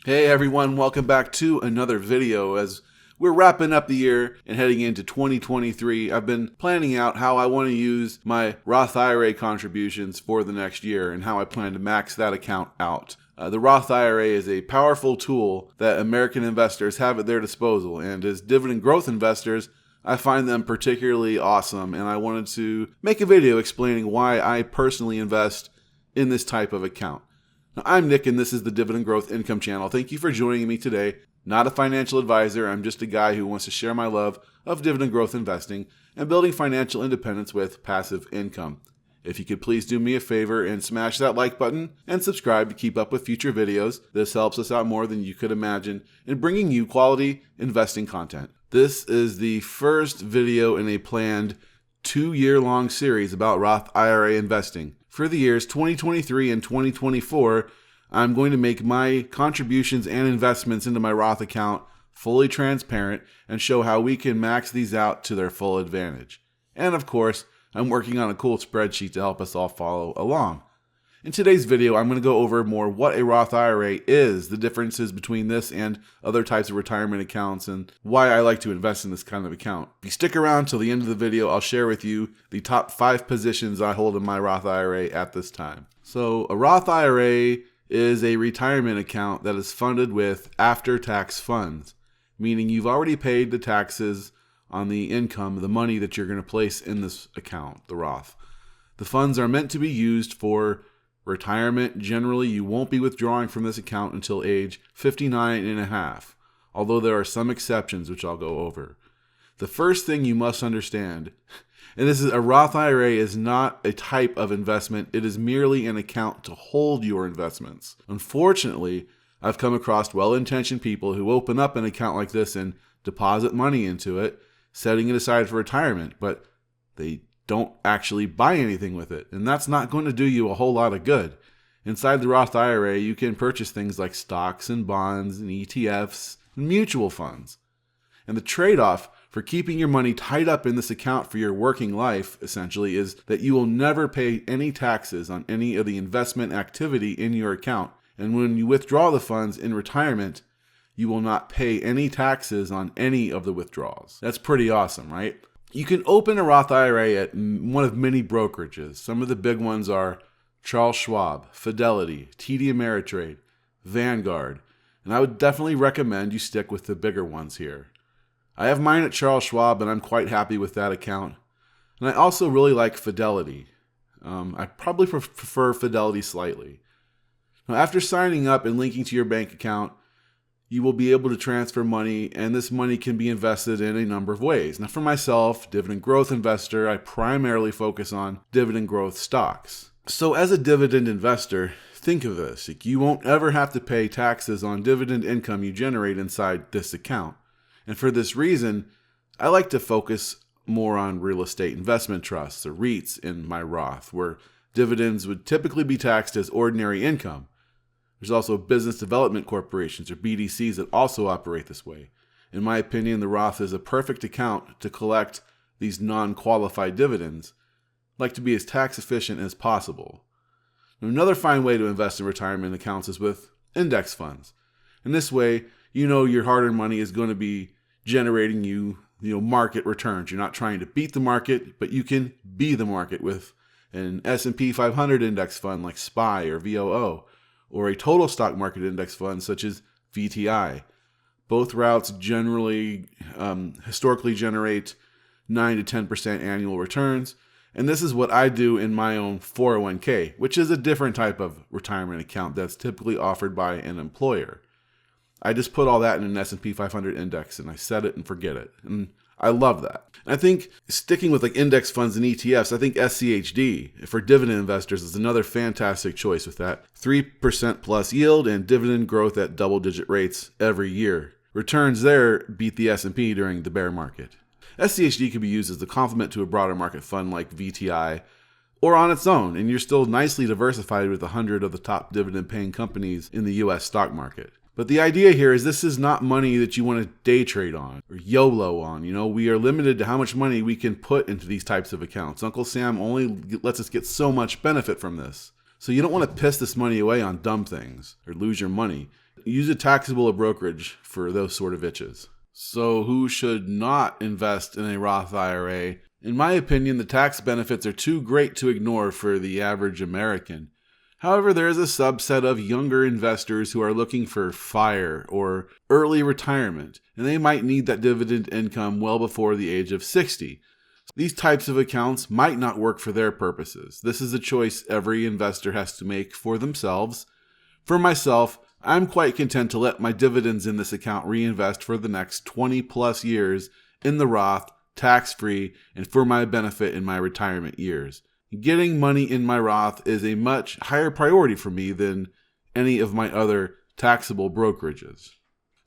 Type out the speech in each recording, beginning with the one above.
Hey everyone, welcome back to another video. As we're wrapping up the year and heading into 2023, I've been planning out how I want to use my Roth IRA contributions for the next year and how I plan to max that account out. The Roth IRA is a powerful tool that American investors have at their disposal, and as dividend growth investors, I find them particularly awesome, and I wanted to make a video explaining why I personally invest in this type of account. Now, I'm Nick, and this is the Dividend Growth Income Channel. Thank you for joining me today. Not a financial advisor, I'm just a guy who wants to share my love of dividend growth investing and building financial independence with passive income. If you could please do me a favor and smash that like button and subscribe to keep up with future videos. This helps us out more than you could imagine in bringing you quality investing content. This is the first video in a planned 2-year-long series about Roth IRA investing. For the years 2023 and 2024, I'm going to make my contributions and investments into my Roth account fully transparent and show how we can max these out to their full advantage. And of course, I'm working on a cool spreadsheet to help us all follow along. In today's video, I'm going to go over more what a Roth IRA is, the differences between this and other types of retirement accounts, and why I like to invest in this kind of account. If you stick around till the end of the video, I'll share with you the top 5 positions I hold in my Roth IRA at this time. So a Roth IRA is a retirement account that is funded with after-tax funds, meaning you've already paid the taxes on the income, the money that you're going to place in this account, the Roth. The funds are meant to be used for retirement. Generally, you won't be withdrawing from this account until age 59 and a half, although there are some exceptions which I'll go over. The first thing you must understand, and this is a Roth IRA is not a type of investment, it is merely an account to hold your investments. Unfortunately, I've come across well-intentioned people who open up an account like this and deposit money into it, setting it aside for retirement, but they don't actually buy anything with it, and that's not going to do you a whole lot of good. Inside the Roth IRA, you can purchase things like stocks and bonds and ETFs and mutual funds. And the trade-off for keeping your money tied up in this account for your working life, essentially, is that you will never pay any taxes on any of the investment activity in your account. And when you withdraw the funds in retirement, you will not pay any taxes on any of the withdrawals. That's pretty awesome, right? You can open a Roth IRA at one of many brokerages. Some of the big ones are Charles Schwab, Fidelity, TD Ameritrade, Vanguard, and I would definitely recommend you stick with the bigger ones here. I have mine at Charles Schwab, and I'm quite happy with that account. And I also really like Fidelity. I probably prefer Fidelity slightly. Now, after signing up and linking to your bank account, you will be able to transfer money, and this money can be invested in a number of ways. Now, for myself, dividend growth investor, I primarily focus on dividend growth stocks. So as a dividend investor, think of this. You won't ever have to pay taxes on dividend income you generate inside this account. And for this reason, I like to focus more on real estate investment trusts, or REITs, in my Roth, where dividends would typically be taxed as ordinary income. There's also business development corporations, or BDCs, that also operate this way. In my opinion, the Roth is a perfect account to collect these non-qualified dividends. I like to be as tax efficient as possible. Now, another fine way to invest in retirement accounts is with index funds. In this way, you know your hard-earned money is going to be generating you market returns. You're not trying to beat the market, but you can be the market with an S&P 500 index fund like SPY or VOO, or a total stock market index fund such as VTI. Both routes generally, historically generate 9 to 10% annual returns, and this is what I do in my own 401k, which is a different type of retirement account that's typically offered by an employer. I just put all that in an S&P 500 index, and I set it and forget it, and I love that. I think sticking with like index funds and ETFs, I think SCHD for dividend investors is another fantastic choice with that 3% plus yield and dividend growth at double-digit rates every year. Returns there beat the S&P during the bear market. SCHD can be used as a complement to a broader market fund like VTI, or on its own, and you're still nicely diversified with 100 of the top dividend-paying companies in the U.S. stock market. But the idea here is this is not money that you want to day trade on or YOLO on. We are limited to how much money we can put into these types of accounts. Uncle Sam only lets us get so much benefit from this. So you don't want to piss this money away on dumb things or lose your money. Use a taxable brokerage for those sort of itches. So who should not invest in a Roth IRA? In my opinion, the tax benefits are too great to ignore for the average American. However, there is a subset of younger investors who are looking for FIRE or early retirement, and they might need that dividend income well before the age of 60. These types of accounts might not work for their purposes. This is a choice every investor has to make for themselves. For myself, I'm quite content to let my dividends in this account reinvest for the next 20 plus years in the Roth, tax-free, and for my benefit in my retirement years. Getting money in my Roth is a much higher priority for me than any of my other taxable brokerages.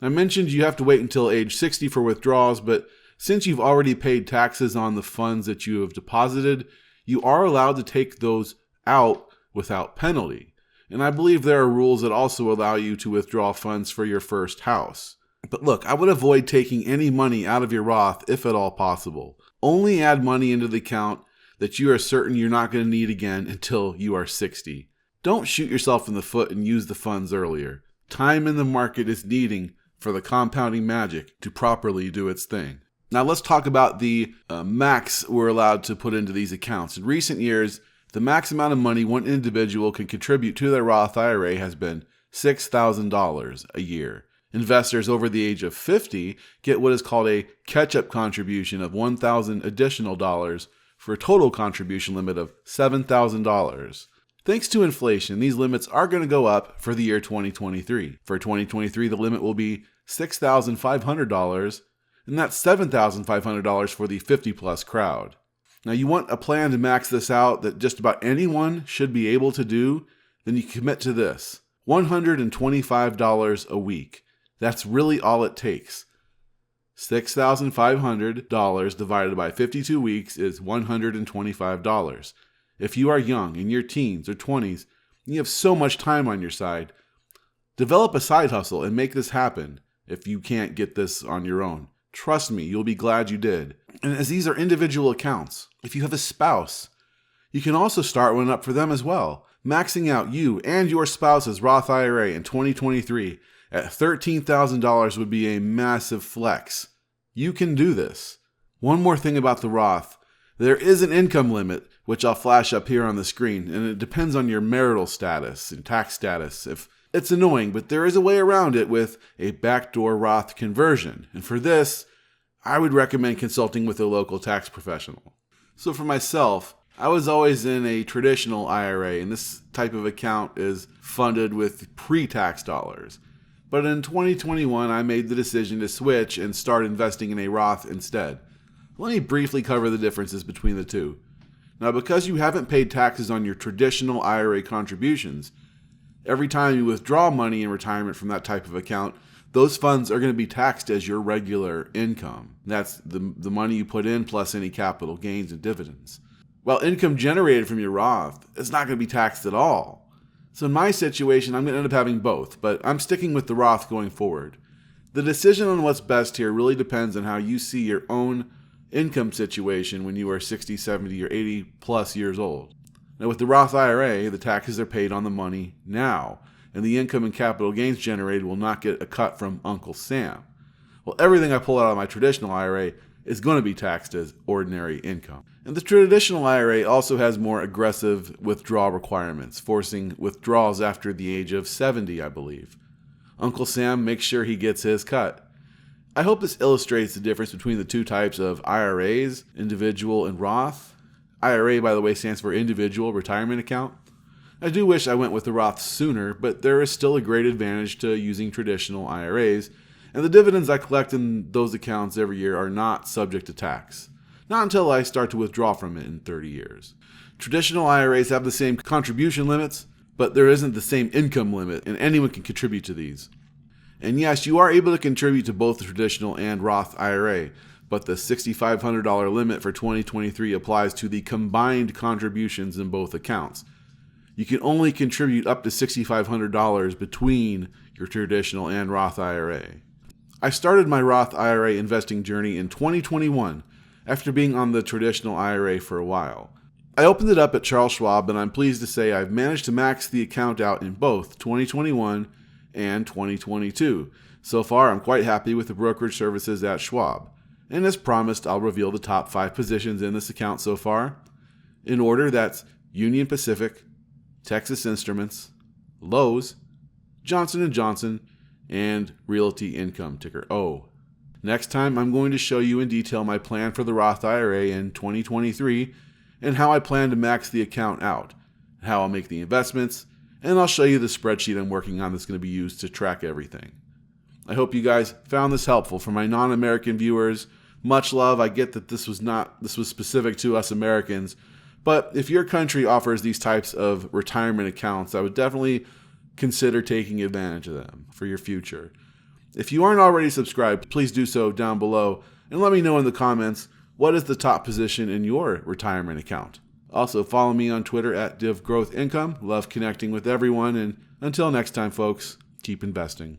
I mentioned you have to wait until age 60 for withdrawals, but since you've already paid taxes on the funds that you have deposited, you are allowed to take those out without penalty. And I believe there are rules that also allow you to withdraw funds for your first house. But look, I would avoid taking any money out of your Roth if at all possible. Only add money into the account that you are certain you're not going to need again until you are 60. Don't shoot yourself in the foot and use the funds earlier. Time in the market is needing for the compounding magic to properly do its thing. Now let's talk about the max we're allowed to put into these accounts. In recent years, the max amount of money one individual can contribute to their Roth IRA has been $6,000 a year. Investors over the age of 50 get what is called a catch-up contribution of $1,000 additional dollars for a total contribution limit of $7,000. Thanks to inflation, these limits are going to go up for the year 2023. For 2023, the limit will be $6,500, and that's $7,500 for the 50-plus crowd. Now, you want a plan to max this out that just about anyone should be able to do, then you commit to this. $125 a week. That's really all it takes. $6,500 divided by 52 weeks is $125. If you are young, in your teens or 20s, and you have so much time on your side, develop a side hustle and make this happen if you can't get this on your own. Trust me, you'll be glad you did. And as these are individual accounts, if you have a spouse, you can also start one up for them as well. Maxing out you and your spouse's Roth IRA in 2023 at $13,000 would be a massive flex. You can do this. One more thing about the Roth. There is an income limit, which I'll flash up here on the screen, and it depends on your marital status and tax status. If it's annoying, but there is a way around it with a backdoor Roth conversion. And for this, I would recommend consulting with a local tax professional. So for myself, I was always in a traditional IRA, and this type of account is funded with pre-tax dollars. But in 2021, I made the decision to switch and start investing in a Roth instead. Let me briefly cover the differences between the two. Now, because you haven't paid taxes on your traditional IRA contributions, every time you withdraw money in retirement from that type of account, those funds are going to be taxed as your regular income. That's the money you put in plus any capital gains and dividends. While income generated from your Roth is not going to be taxed at all. So in my situation, I'm going to end up having both, but I'm sticking with the Roth going forward. The decision on what's best here really depends on how you see your own income situation when you are 60, 70, or 80 plus years old. Now with the Roth IRA, the taxes are paid on the money now, and the income and capital gains generated will not get a cut from Uncle Sam. Well, everything I pull out of my traditional IRA is going to be taxed as ordinary income. And the traditional IRA also has more aggressive withdrawal requirements, forcing withdrawals after the age of 70, I believe. Uncle Sam makes sure he gets his cut. I hope this illustrates the difference between the two types of IRAs, individual and Roth. IRA, by the way, stands for Individual Retirement Account. I do wish I went with the Roth sooner, but there is still a great advantage to using traditional IRAs, and the dividends I collect in those accounts every year are not subject to tax. Not until I start to withdraw from it in 30 years. Traditional IRAs have the same contribution limits, but there isn't the same income limit, and anyone can contribute to these. And yes, you are able to contribute to both the traditional and Roth IRA, but the $6,500 limit for 2023 applies to the combined contributions in both accounts. You can only contribute up to $6,500 between your traditional and Roth IRA. I started my Roth IRA investing journey in 2021 after being on the traditional IRA for a while. I opened it up at Charles Schwab, and I'm pleased to say I've managed to max the account out in both 2021 and 2022. So far, I'm quite happy with the brokerage services at Schwab. And as promised, I'll reveal the top 5 positions in this account so far. In order, that's Union Pacific, Texas Instruments, Lowe's, Johnson & Johnson, and Realty Income, ticker O. Next time, I'm going to show you in detail my plan for the Roth IRA in 2023 and how I plan to max the account out, how I'll make the investments, and I'll show you the spreadsheet I'm working on that's going to be used to track everything. I hope you guys found this helpful. For my non-American viewers, much love. I get that this was specific to us Americans, but if your country offers these types of retirement accounts, I would definitely consider taking advantage of them for your future. If you aren't already subscribed, please do so down below and let me know in the comments what is the top position in your retirement account. Also, follow me on Twitter at DivGrowthIncome. Love connecting with everyone, and until next time, folks, keep investing.